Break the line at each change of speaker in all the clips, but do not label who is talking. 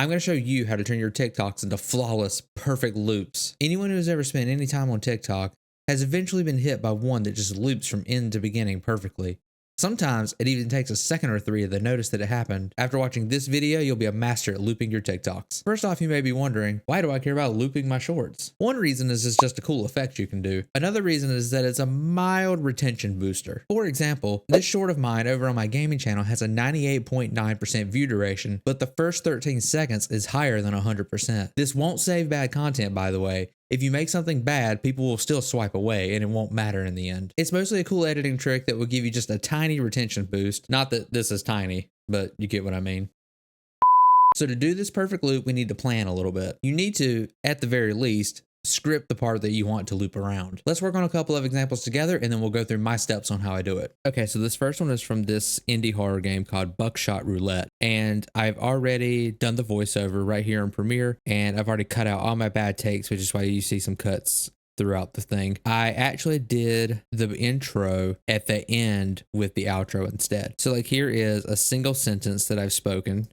I'm going to show you how to turn your TikToks into flawless, perfect loops. Anyone who's ever spent any time on TikTok has eventually been hit by one that just loops from end to beginning perfectly. Sometimes it even takes a second or three to notice that it happened. After watching this video, you'll be a master at looping your TikToks. First off, you may be wondering, why do I care about looping my shorts? One reason is it's just a cool effect you can do. Another reason is that it's a mild retention booster. For example, this short of mine over on my gaming channel has a 98.9% view duration, but the first 13 seconds is higher than 100%. This won't save bad content, by the way. If you make something bad, people will still swipe away and it won't matter in the end. It's mostly a cool editing trick that will give you just a tiny retention boost. Not that this is tiny, but you get what I mean. So to do this perfect loop, we need to plan a little bit. You need to, at the very least, script the part that you want to loop around. Let's work on a couple of examples together and then we'll go through my steps on how I do it. Okay, so this first one is from this indie horror game called Buckshot Roulette. And I've already done the voiceover right here in Premiere and I've already cut out all my bad takes, which is why you see some cuts throughout the thing. I actually did the intro at the end with the outro instead. So like here is a single sentence that I've spoken.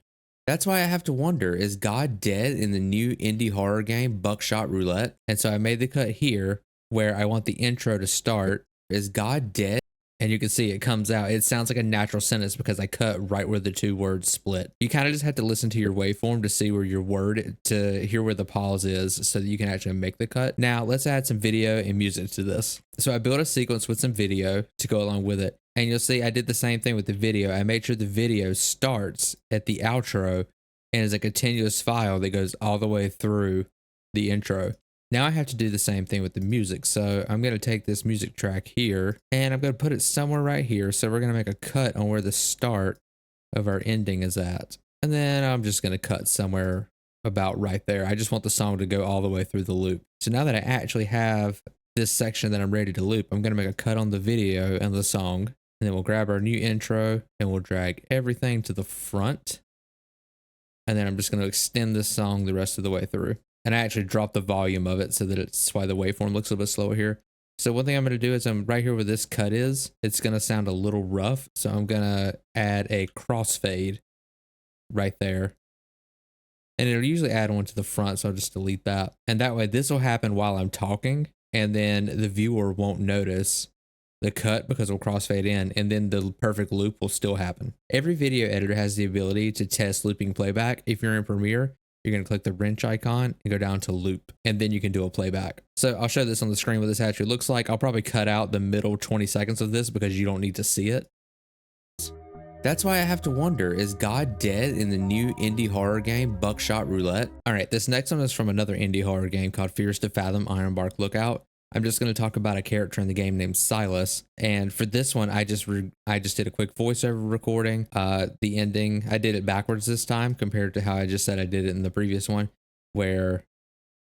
That's why I have to wonder, is God dead in the new indie horror game Buckshot Roulette? And so I made the cut here where I want the intro to start. Is God dead? And you can see it comes out. It sounds like a natural sentence because I cut right where the two words split. You kind of just have to listen to your waveform to see where your word, to hear where the pause is so that you can actually make the cut. Now let's add some video and music to this. So I built a sequence with some video to go along with it. And you'll see I did the same thing with the video. I made sure the video starts at the outro and is a continuous file that goes all the way through the intro. Now I have to do the same thing with the music. So I'm going to take this music track here and I'm going to put it somewhere right here. So we're going to make a cut on where the start of our ending is at. And then I'm just going to cut somewhere about right there. I just want the song to go all the way through the loop. So now that I actually have this section that I'm ready to loop, I'm going to make a cut on the video and the song. And then we'll grab our new intro and we'll drag everything to the front. And then I'm just going to extend this song the rest of the way through. And I actually dropped the volume of it so that it's why the waveform looks a little bit slower here. So one thing I'm going to do is I'm right here where this cut is, it's going to sound a little rough. So I'm going to add a crossfade right there. And it'll usually add one to the front. So I'll just delete that. And that way this will happen while I'm talking. And then the viewer won't notice the cut because it'll crossfade in, and then the perfect loop will still happen. Every video editor has the ability to test looping playback. If you're in Premiere, you're going to click the wrench icon and go down to loop, and then you can do a playback. So I'll show this on the screen what this actually looks like. I'll probably cut out the middle 20 seconds of this because you don't need to see it. That's why I have to wonder, is God dead in the new indie horror game Buckshot Roulette? All right, this next one is from another indie horror game called Fears to Fathom Ironbark Lookout. I'm just going to talk about a character in the game named Silas. And for this one, I just did a quick voiceover recording. The ending, I did it backwards this time compared to how I just said I did it in the previous one, where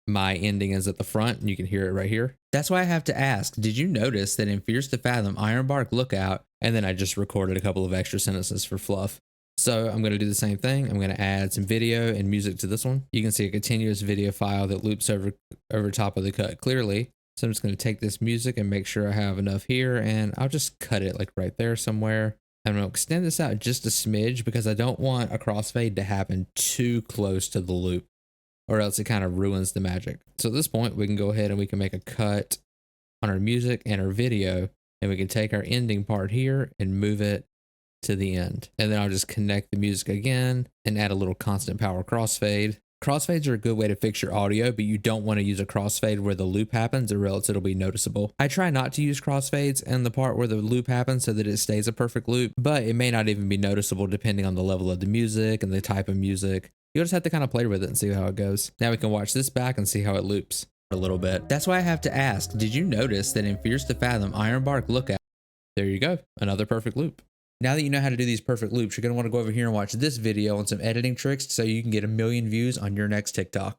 my ending is at the front and you can hear it right here. That's why I have to ask, did you notice that in Fears to Fathom Ironbark Lookout, and then I just recorded a couple of extra sentences for fluff. So I'm going to do the same thing. I'm going to add some video and music to this one. You can see a continuous video file that loops over top of the cut clearly. So I'm just going to take this music and make sure I have enough here, and I'll just cut it like right there somewhere. I'm going to extend this out just a smidge because I don't want a crossfade to happen too close to the loop, or else it kind of ruins the magic. So at this point, we can go ahead and we can make a cut on our music and our video, and we can take our ending part here and move it to the end. And then I'll just connect the music again and add a little constant power crossfade. Crossfades are a good way to fix your audio, but you don't want to use a crossfade where the loop happens or else it'll be noticeable. I try not to use crossfades in the part where the loop happens so that it stays a perfect loop, but it may not even be noticeable depending on the level of the music and the type of music. You'll just have to kind of play with it and see how it goes. Now we can watch this back and see how it loops a little bit. That's why I have to ask, did you notice that in Fears to Fathom Ironbark Lookout, there you go, another perfect loop. Now that you know how to do these perfect loops, you're going to want to go over here and watch this video on some editing tricks so you can get 1 million views on your next TikTok.